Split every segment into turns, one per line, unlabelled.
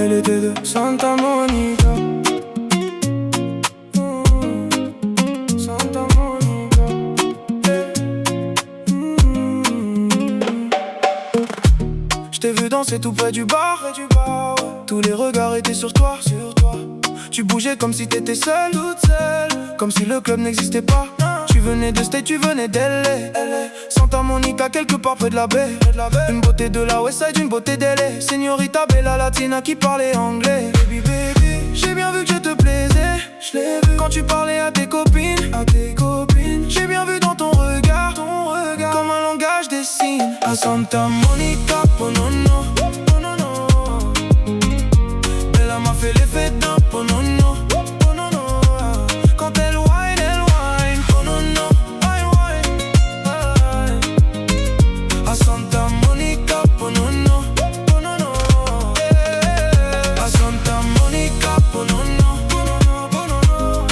Elle était de Santa Monica. Santa Monica. J't'ai vu danser tout près du bar. Tous les regards étaient sur toi. Tu bougeais comme si t'étais seule, toute seule, comme si le club n'existait pas. Tu venais de State, tu venais d'LA. Santa Monica, quelque part près de la baie. Une beauté de la Westside, une beauté d'LA. Señorita Bella Latina qui parlait anglais. Baby, baby, j'ai bien vu que je te plaisais. Je l'ai vu quand tu parlais à tes copines. J'ai bien vu dans ton regard, comme un langage des signes. À Santa Monica, oh non non, oh non non. Bella m'a fait l'effet d'un oh non non, oh non non. Quand elle whine, oh non non, whine. À Santa Monica, oh non non, oh non non. À Santa Monica, oh non non, oh non non.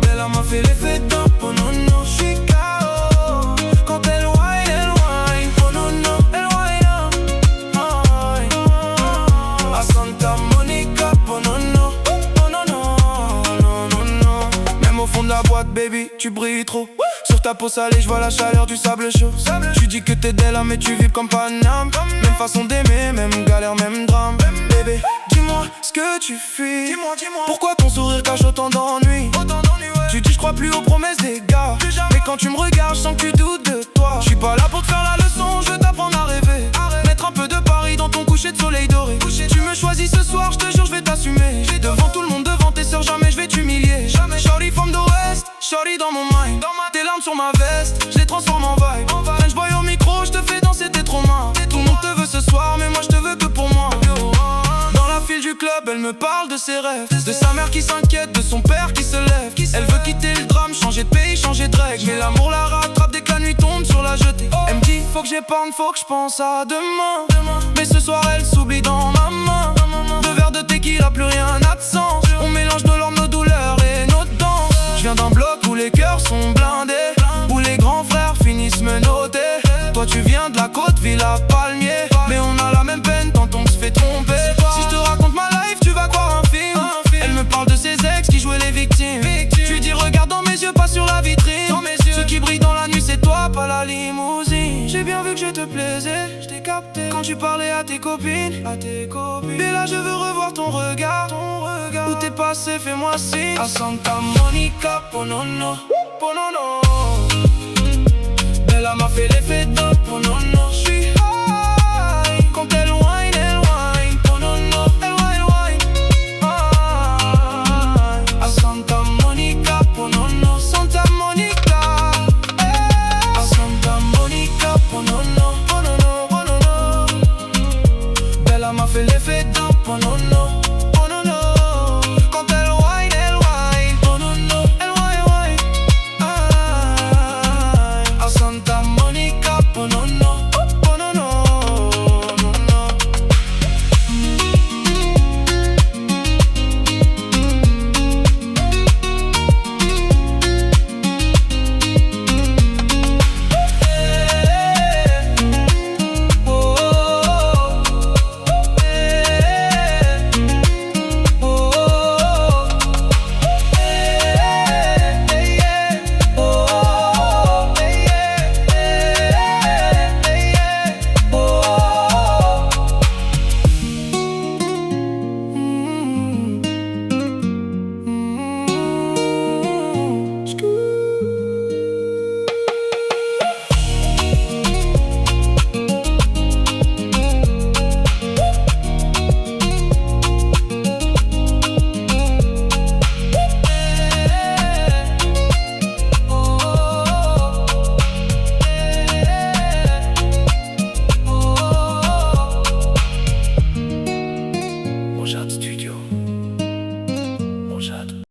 Bella m'a fait l'effet d'un oh non non, Chicago. Quand elle whine, oh non non, elle whine. À Santa Monica, oh non non, oh non non, non non non. Même au fond de la boîte, baby, tu brilles trop. Sur ta peau salée, je vois la chaleur du sable chaud. Tu dis que t'es d'elle, mais tu vibres comme Paname. Même façon d'aimer, même galère, même drame. Bébé, dis-moi ce que tu fuis. Pourquoi ton sourire cache autant d'ennuis? Tu dis je crois plus aux promesses des gars. Mais quand tu me regardes, je sens que tu doutes de toi. Je suis pas là pour te faire la leçon, je veux t'apprendre à rêver. Mettre un peu de Paris dans ton coucher de soleil doré. Tu me choisis ce soir, je te jure je vais t'assumer. Devant tout le monde, devant tes sœurs, jamais je vais t'humilier. Shorty from the west, shorty dans mon mind. Tes larmes sur ma veste, je les transforme en vibe. French boy au micro, je te fais danser tes trop mains. Tout le monde te veut ce soir, mais moi je te veux que pour moi. Dans la file du club, elle me parle de ses rêves. De sa mère qui s'inquiète, de son père qui se lève. Elle veut quitter le drame, changer de pays, changer de règle. Mais l'amour la rattrape dès que la nuit tombe sur la jetée. Elle me dit faut que j'épargne, faut que je pense à demain. Mais ce soir elle s'oublie dans ma main. Deux verres de tequila, plus rien n'a de sens. On mélange nos larmes, nos douleurs et nos danses. Je viens d'un bloc où les cœurs sont blindés, où les grands frères finissent menotés. Toi tu viens de la côte, Villa Palmier. Mais on a la même peine tant on se fait tromper. Si je te raconte ma life, tu vas croire un film. Elle me parle de ses ex qui jouaient les victimes. Tu dis regarde dans mes yeux, pas sur la vitrine. Ce qui brille dans la nuit c'est toi, pas la limousine. J'ai bien vu que je te plaisais, je t'ai capté quand tu parlais à tes copines. Et là je veux revoir ton regard. Où t'es passé, fais-moi signe. À Santa Monica, oh non non, oh non non. Bella m'a fait l'effet d'un oh non non.